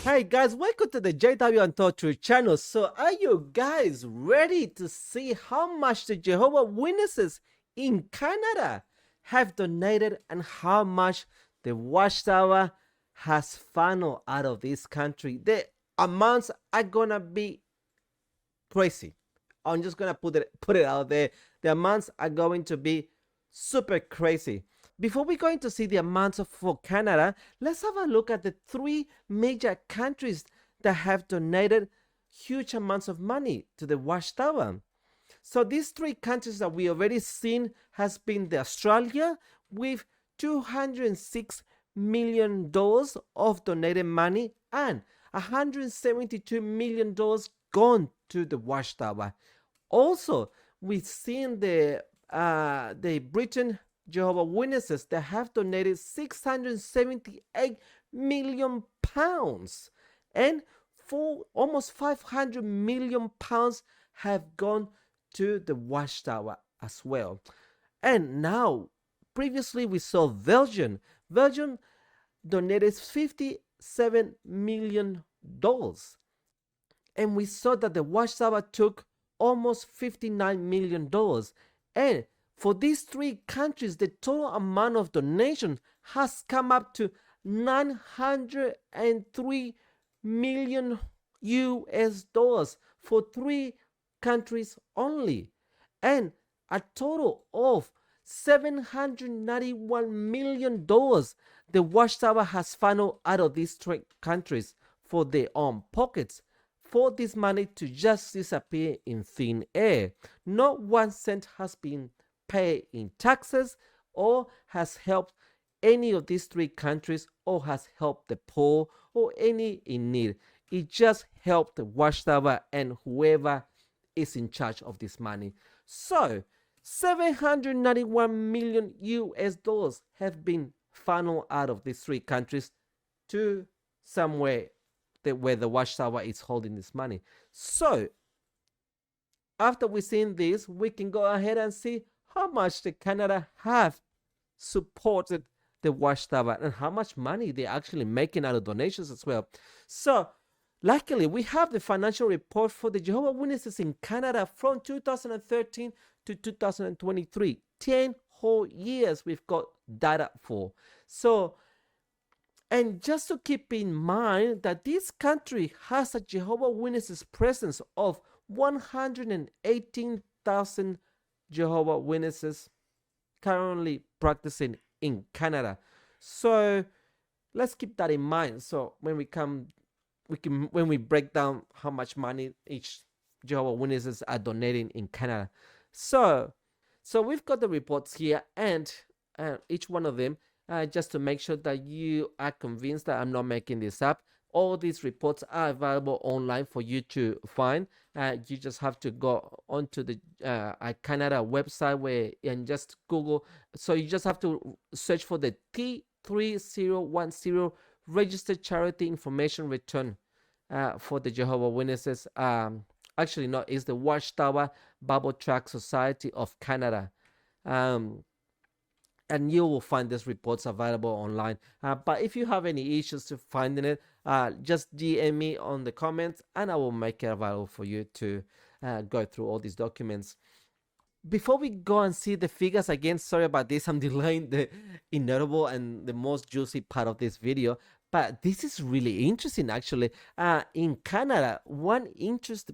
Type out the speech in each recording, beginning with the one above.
Hi guys, welcome to the JW Untold channel. So are you guys ready to see how much the Jehovah Witnesses in Canada have donated and how much the Watchtower has funneled out of this country? The amounts are gonna be crazy. I'm just gonna put it out there. The amounts are going to be super crazy. Before we go into see the amounts for Canada, let's have a look at the three major countries that have donated huge amounts of money to the Watchtower. So these three countries that we already seen has been the Australia with $206 million of donated money and $172 million gone to the Watchtower. Also, we've seen the Britain Jehovah Witnesses that have donated 678 million pounds, and for almost 500 million pounds have gone to the Watchtower as well. And now, previously we saw Belgium. Belgium donated $57 million, and we saw that the Watchtower took almost $59 million. And for these three countries, the total amount of donation has come up to 903 million US dollars for three countries only, and a total of $791 million the Watchtower has funneled out of these three countries for their own pockets, for this money to just disappear in thin air. Not 1 cent has been paid in taxes or has helped any of these three countries or has helped the poor or any in need. It just helped the Watchtower and whoever is in charge of this money. So 791 million US dollars have been funneled out of these three countries to somewhere where the Watchtower is holding this money. So after we've seen this, we can go ahead and see how much the Canada have supported the Watchtower and how much money they're actually making out of donations as well. So luckily, we have the financial report for the Jehovah Witnesses in Canada from 2013 to 2023. 10 whole years we've got data for. So, and just to keep in mind that this country has a Jehovah Witnesses presence of 118,000 Jehovah Witnesses currently practicing in Canada. So let's keep that in mind. So when we break down how much money each Jehovah Witnesses are donating in Canada. So we've got the reports here, and each one of them, just to make sure that you are convinced that I'm not making this up. All these reports are available online for you to find. You just have to go onto the Canada website and just Google. So you just have to search for the T3010 Registered Charity Information Return for the Jehovah Witnesses. Actually, no, it's the Watchtower Bible Tract Society of Canada. And you will find these reports available online. But if you have any issues to finding it, just DM me on the comments and I will make it available for you to go through all these documents. Before we go and see the figures, again, sorry about this, I'm delaying the inaudible and the most juicy part of this video, but this is really interesting actually. In Canada, one interest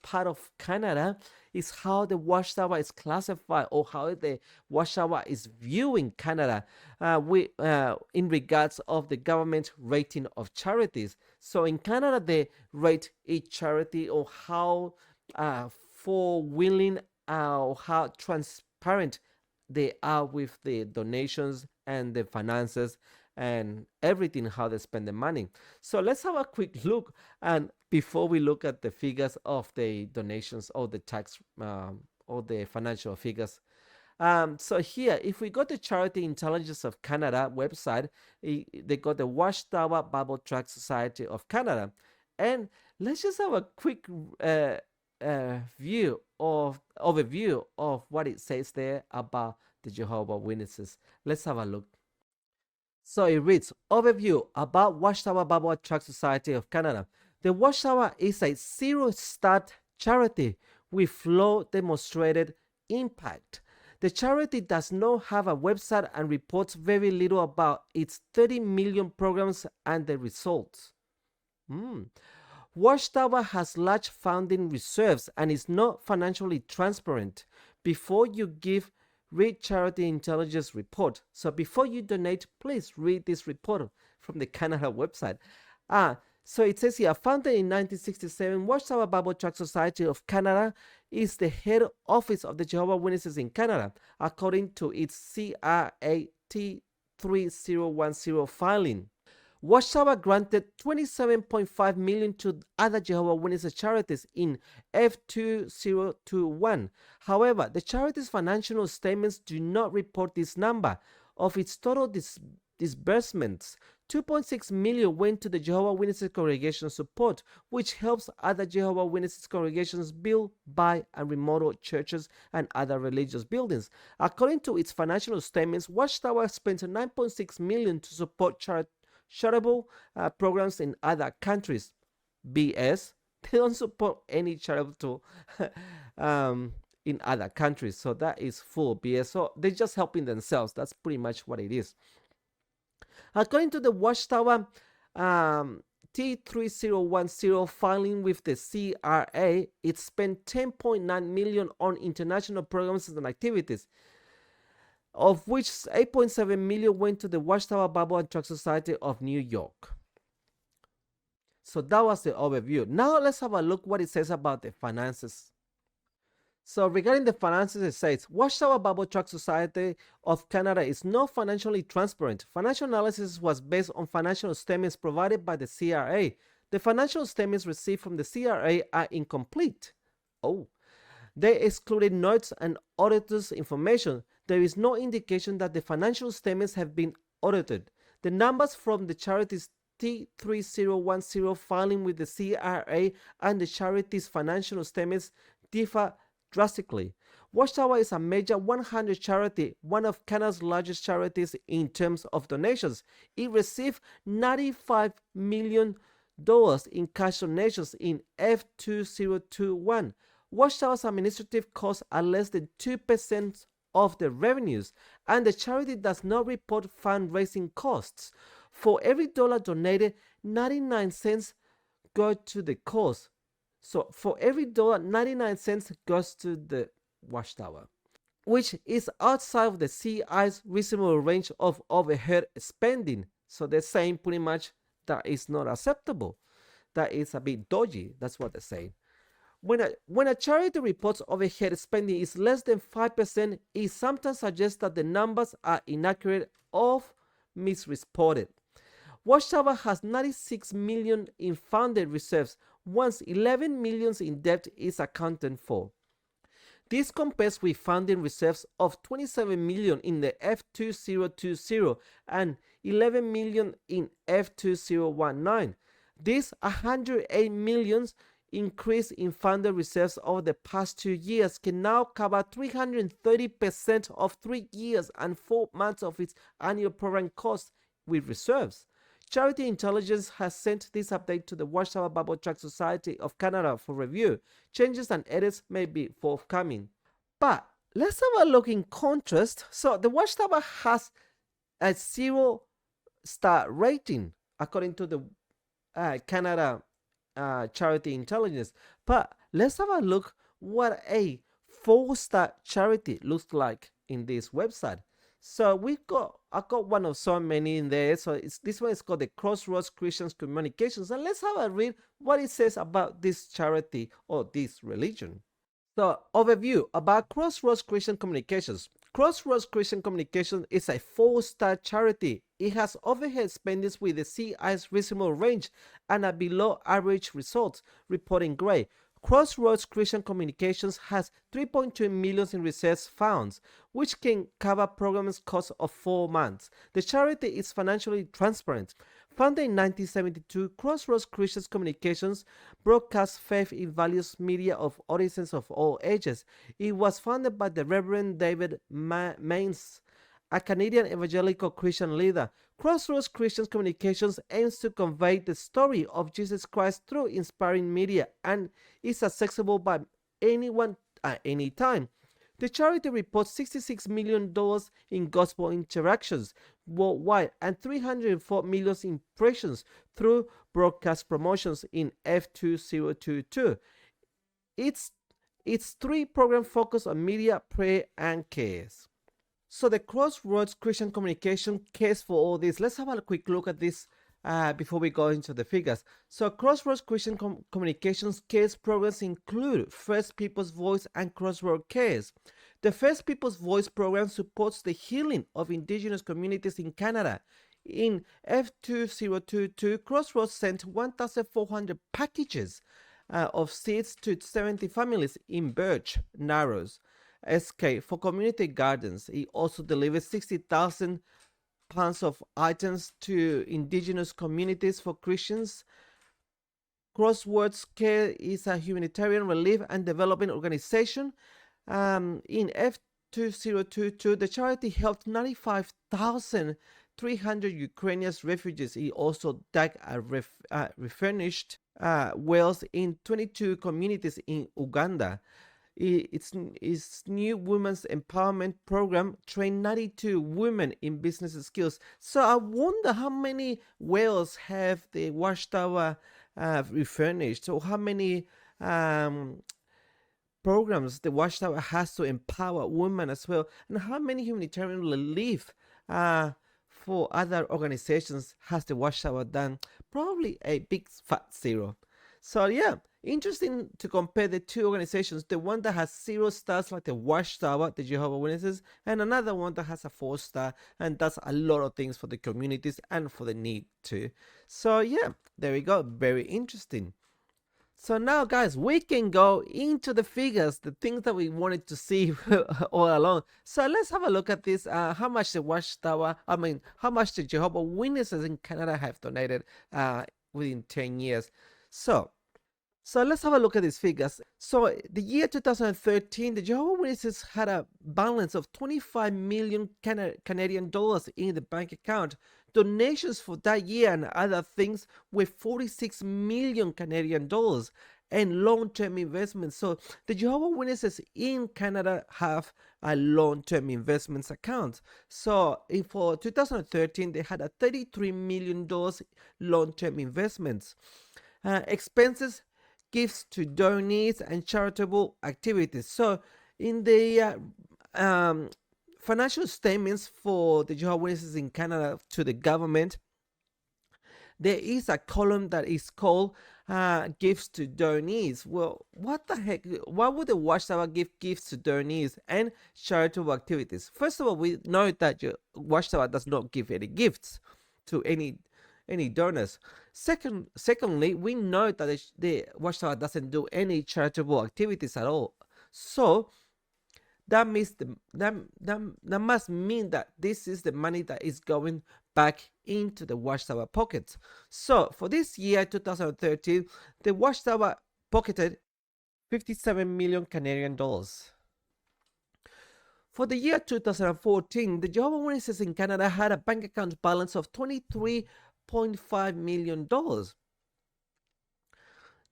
part of Canada is how the Watchtower is classified, or how the Watchtower is viewing Canada in regards of the government rating of charities. So in Canada, they rate each charity or how willing or how transparent they are with the donations and the finances and everything, how they spend the money. So let's have a quick look, and before we look at the figures of the donations or the tax or the financial figures. So here, if we go to Charity Intelligence of Canada website, they got the Watchtower Bible Tract Society of Canada, and let's just have a quick overview of what it says there about the Jehovah Witnesses. Let's have a look. So it reads, overview about WatchTower Bible Tract Society of Canada. The WatchTower is a zero-star charity with low demonstrated impact. The charity does not have a website and reports very little about its 30 million programs and the results. WatchTower has large funding reserves and is not financially transparent. Before you give, read Charity Intelligence Report. So before you donate, please read this report from the Canada website. So it says here, founded in 1967, WatchTower Bible Tract Society of Canada is the head office of the Jehovah Witnesses in Canada, according to its CRAT 3010 filing. WatchTower granted $27.5 million to other Jehovah Witnesses charities in F2021. However, the charity's financial statements do not report this number. Of its total disbursements, $2.6 million went to the Jehovah Witnesses congregation support, which helps other Jehovah Witnesses congregations build, buy, and remodel churches and other religious buildings. According to its financial statements, WatchTower spent $9.6 million to support charitable programs in other countries. BS. They don't support any charitable in other countries, so that is full BS. So they're just helping themselves. That's pretty much what it is. According to the WatchTower T3010 filing with the CRA, it spent $10.9 million on international programs and activities, of which $8.7 million went to the WatchTower Bible and Tract Society of New York. So that was the overview. Now let's have a look what it says about the finances. So regarding the finances, it says, WatchTower Bible Tract Society of Canada is not financially transparent. Financial analysis was based on financial statements provided by the CRA. The financial statements received from the CRA are incomplete. They excluded notes and auditors' information. There is no indication that the financial statements have been audited. The numbers from the charity's T3010 filing with the CRA and the charity's financial statements differ drastically. WatchTower is a major 100 charity, one of Canada's largest charities in terms of donations. It received $95 million in cash donations in F2021. WatchTower's administrative costs are less than 2% of the revenues, and the charity does not report fundraising costs. For every dollar donated, 99 cents go to the cause. So for every dollar, 99 cents goes to the WatchTower, which is outside of the CI's reasonable range of overhead spending. So they're saying pretty much that is not acceptable. That is a bit dodgy. That's what they're saying. When a charity reports overhead spending is less than 5%, it sometimes suggests that the numbers are inaccurate or misreported. WatchTower has $96 million in funded reserves, once $11 million in debt is accounted for. This compares with funding reserves of $27 million in the F2020 and $11 million in F2019. This $108 million increase in funded reserves over the past 2 years can now cover 330% of 3 years and 4 months of its annual program costs with reserves. Charity Intelligence has sent this update to the WatchTower Bible Tract Society of Canada for review. Changes and edits may be forthcoming. But let's have a look in contrast. So the WatchTower has a 0-star rating according to the Canada Charity Intelligence. But let's have a look what a 4-star charity looks like in this website. So I got one of so many in there. So this one is called the Crossroads Christian Communications, and let's have a read what it says about this charity or this religion. So overview about Crossroads Christian Communications. Crossroads Christian Communications is a 4-star charity. It has overhead spending with the CI's reasonable range and a below average results, reporting gray. Crossroads Christian Communications has $3.2 million in reserves funds, which can cover programs costs of 4 months. The charity is financially transparent. Founded in 1972, Crossroads Christian Communications broadcasts faith in values media of audiences of all ages. It was founded by the Reverend David Maines a Canadian evangelical Christian leader. Crossroads Christian Communications aims to convey the story of Jesus Christ through inspiring media and is accessible by anyone at any time. The charity reports $66 million in gospel interactions worldwide and 304 million impressions through broadcast promotions in F2022. Its three programs focus on media, prayer, and cares. So the Crossroads Christian Communication cares for all this. Let's have a quick look at this before we go into the figures. So Crossroads Christian Communications cares programs include First People's Voice and Crossroads Cares. The First People's Voice program supports the healing of Indigenous communities in Canada. In F2022, Crossroads sent 1,400 packages of seeds to 70 families in Birch Narrows, SK, for community gardens. It also delivered 60,000 pounds of items to Indigenous communities for Christians. Crossroads Care is a humanitarian relief and development organization. In F2022, the charity helped 95,300 Ukrainian refugees. It also dug refurnished wells in 22 communities in Uganda. Its new women's empowerment program trained 92 women in business skills. So I wonder how many wells have the WatchTower refurnished, or how many programs the WatchTower has to empower women as well, and how many humanitarian relief for other organizations has the WatchTower done? Probably a big fat zero. So yeah, interesting to compare the two organizations. The one that has 0 stars, like the WatchTower, the Jehovah Witnesses, and another one that has a 4-star and does a lot of things for the communities and for the need too. So yeah, there we go. Very interesting. So now, guys, we can go into the figures, the things that we wanted to see all along. So let's have a look at this. How much the WatchTower, how much the Jehovah Witnesses in Canada have donated within 10 years. So let's have a look at these figures. So the year 2013, the Jehovah Witnesses had a balance of 25 million Canadian dollars in the bank account. Donations for that year and other things were 46 million Canadian dollars, and long-term investments. So the Jehovah Witnesses in Canada have a long-term investments account. So for 2013, they had a $33 million long-term investments. Expenses, gifts to donees, and charitable activities. So in the financial statements for the Jehovah Witnesses in Canada to the government, there is a column that is called gifts to donees. Well, what the heck? Why would the WatchTower give gifts to donees and charitable activities? First of all, we know that WatchTower does not give any gifts to any donors. Secondly, we know that the WatchTower doesn't do any charitable activities at all. So that means that must mean that this is the money that is going back into the WatchTower pockets. So for this year, 2013, the WatchTower pocketed 57 million Canadian dollars. For the year 2014, the Jehovah Witnesses in Canada had a bank account balance of $23.5 million.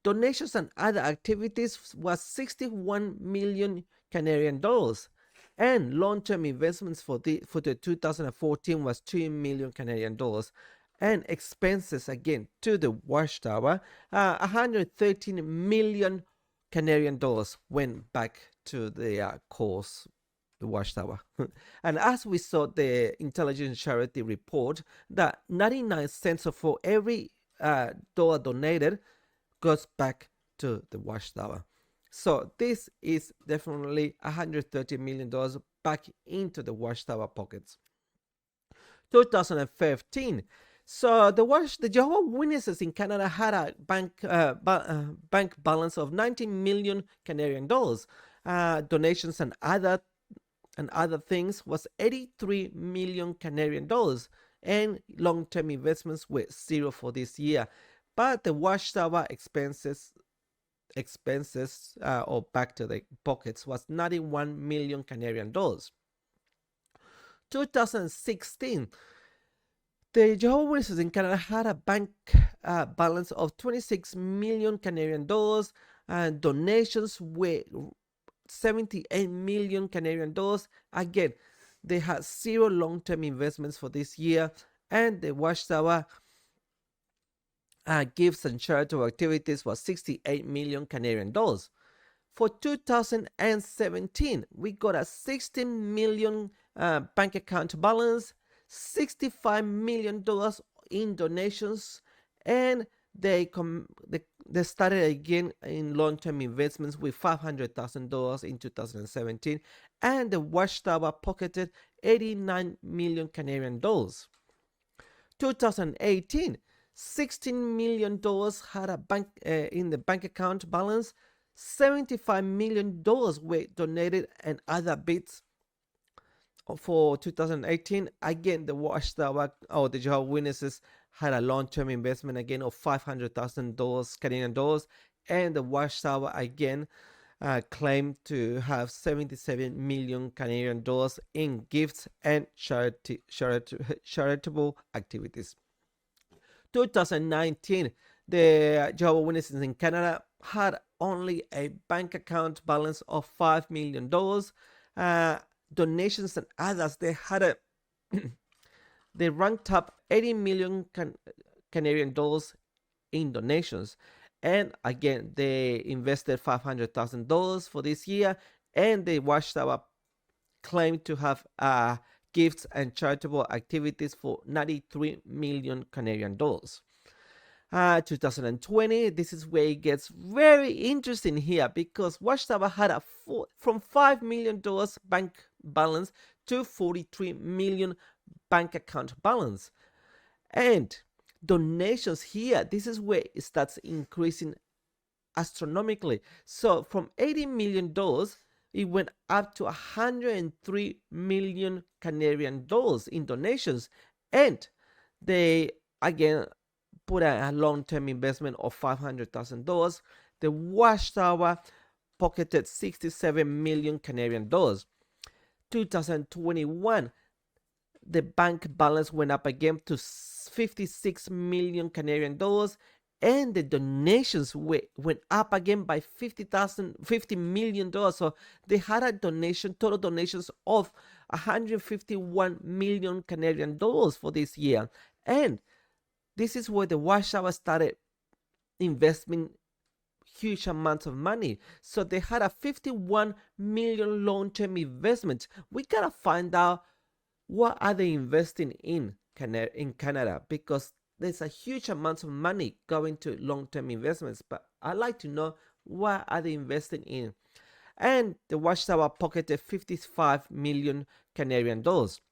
Donations and other activities was 61 million Canadian dollars, and long-term investments for the 2014 was 2 million Canadian dollars, and expenses again to the WatchTower, 113 million Canadian dollars went back to the cause, the WatchTower. And as we saw the intelligence charity report, that 99 cents for every dollar donated goes back to the WatchTower. So this is definitely $130 million back into the WatchTower pockets. 2015. So the Jehovah Witnesses in Canada had a bank balance of 19 million Canadian dollars. Donations and other things was 83 million Canadian dollars, and long-term investments were 0 for this year. But the WatchTower expenses or back to the pockets was 91 million Canadian dollars. 2016, the Jehovah Witnesses in Canada had a bank balance of 26 million Canadian dollars, and donations were 78 million Canadian dollars. Again, they had zero long-term investments for this year, and the WatchTower gifts and charitable activities was 68 million Canadian dollars. For 2017, we got a 16 million bank account balance, $65 million in donations, and they started again in long-term investments with $500,000 in 2017, and the WatchTower pocketed 89 million Canadian dollars. 2018, $16 million had a bank in the bank account balance. $75 million were donated, and other bits for 2018. Again, the WatchTower or the Jehovah Witnesses had a long-term investment again of $500,000 Canadian dollars, and the WatchTower again claimed to have 77 million Canadian dollars in gifts and charitable activities. 2019, the Jehovah Witnesses in Canada had only a bank account balance of $5 million. Donations and others, they had they ranked up 80 million Canadian dollars in donations, and again they invested $500,000 for this year, and the WatchTower claimed to have gifts and charitable activities for 93 million Canadian dollars. 2020, this is where it gets very interesting here, because WatchTower had from $5 million bank balance to 43 million bank account balance. And donations here, this is where it starts increasing astronomically. So from $80 million, it went up to 103 million Canadian dollars in donations. And they again put a long-term investment of $500,000. The WatchTower pocketed 67 million Canadian dollars. 2021, the bank balance went up again to 56 million Canadian dollars, and the donations went up again by $50 million. So they had a total donations of 151 million Canadian dollars for this year. And this is where the WatchTower started investing huge amounts of money. So they had a 51 million long-term investment. We gotta find out what are they investing in Canada, because there's a huge amount of money going to long-term investments. But I'd like to know, what are they investing in? And the WatchTower pocketed 55 million Canadian dollars.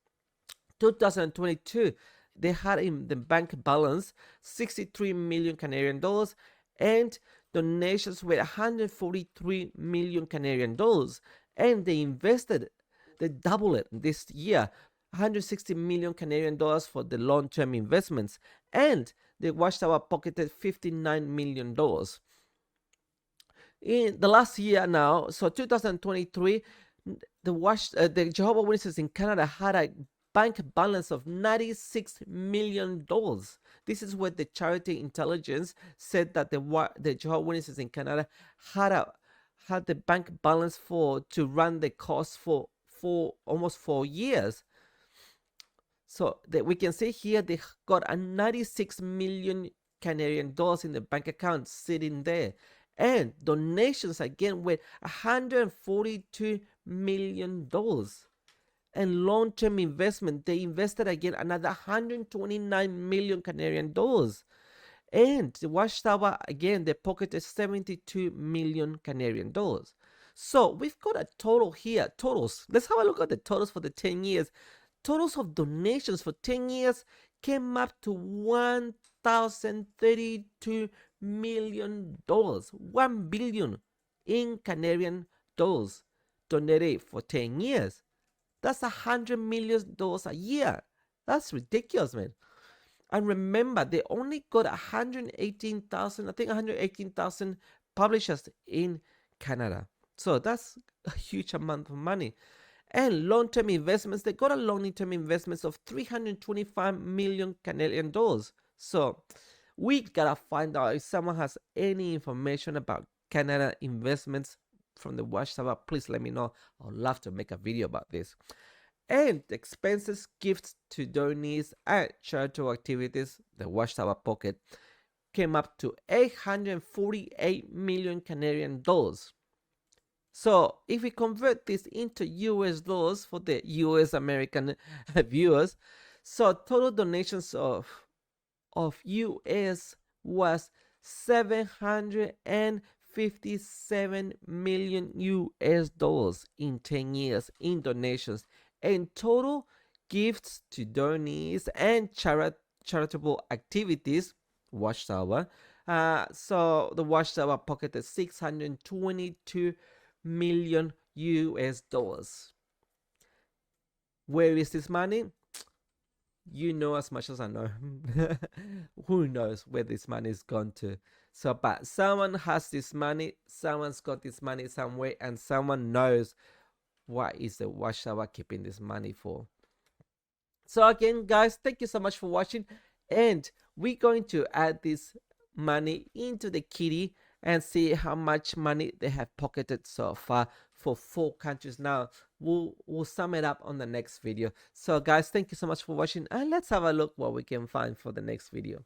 2022, they had in the bank balance 63 million Canadian dollars, and donations were 143 million Canadian dollars, and they doubled it this year, 160 million Canadian dollars for the long-term investments, and the WatchTower pocketed 59 million dollars. In the last year now, so 2023, the Jehovah Witnesses in Canada had a bank balance of $96 million. This is what the Charity Intelligence said, that the Jehovah Witnesses in Canada had the bank balance to run the cost for almost 4 years. So that we can see here, they got a 96 million Canadian dollars in the bank account sitting there. And donations again were $142 million. And long-term investment, they invested again another 129 million Canadian dollars. And the WatchTower, again, they pocketed 72 million Canadian dollars. So we've got a total here, totals. Let's have a look at the totals for the 10 years. Totals of donations for 10 years came up to $1,032 million. 1 billion in Canadian dollars donated for 10 years. That's $100 million a year. That's ridiculous, man. And remember, they only got 118,000 publishers in Canada. So that's a huge amount of money. And long-term investments, they got a long-term investments of 325 million Canadian dollars. So we gotta find out if someone has any information about Canada investments from the WatchTower. Please let me know. I'd love to make a video about this. And expenses, gifts to donees, and charitable activities, the WatchTower Pocket came up to 848 million Canadian dollars. So if we convert this into US dollars for the US American viewers, so total donations of US was 757 million US dollars in 10 years in donations, and total gifts to donees and charitable activities, WatchTower. So the WatchTower pocketed 622 million US dollars. Where is this money? You know as much as I know. Who knows where this money is gone to? So, but someone has this money, someone's got this money somewhere, and someone knows what is the WatchTower keeping this money for. So again, guys, thank you so much for watching, and we're going to add this money into the kitty and see how much money they have pocketed so far for 4 countries. Now we'll sum it up on the next video. So guys, thank you so much for watching, and let's have a look what we can find for the next video.